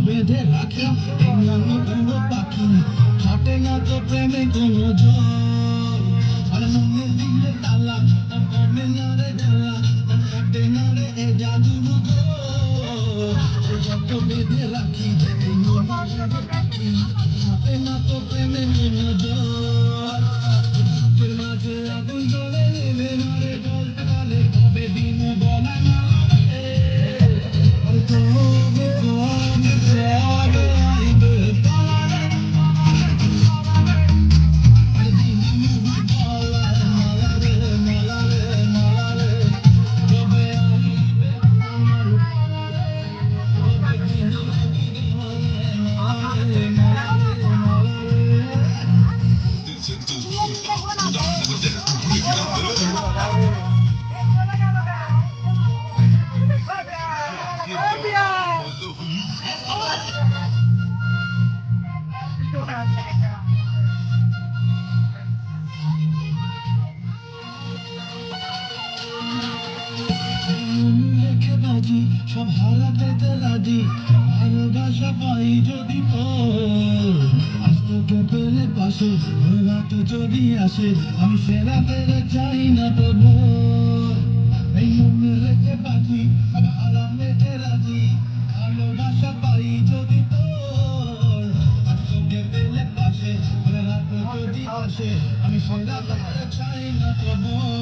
বেঁধে রাখি পুরো পাখি হাটে না তো প্রেমে কোনো জোর আর মনে দিলে তালা কমে না রে জ্বালা কাটে না রে এ জাদুর কত বেঁধে রাখি পাখি হাটে না তো প্রেমে কোনো জোর মাঝে আগুন জ্বলে নেবে না রে বলতে বলে কবে দিন বলা না সব হারাতে রাজি ভালোবাসা পাই যদি আজকে পেলে পাশে রাতে যদি আসে আমি সেরা পেরে চাই না তবু এই মনে রেখে বাজি সব হারাতে রাজি ভালোবাসা পাই যদি আজকে পেলে পাশে রাতে যদি আসে আমি সেরা পেরে চাই না তবু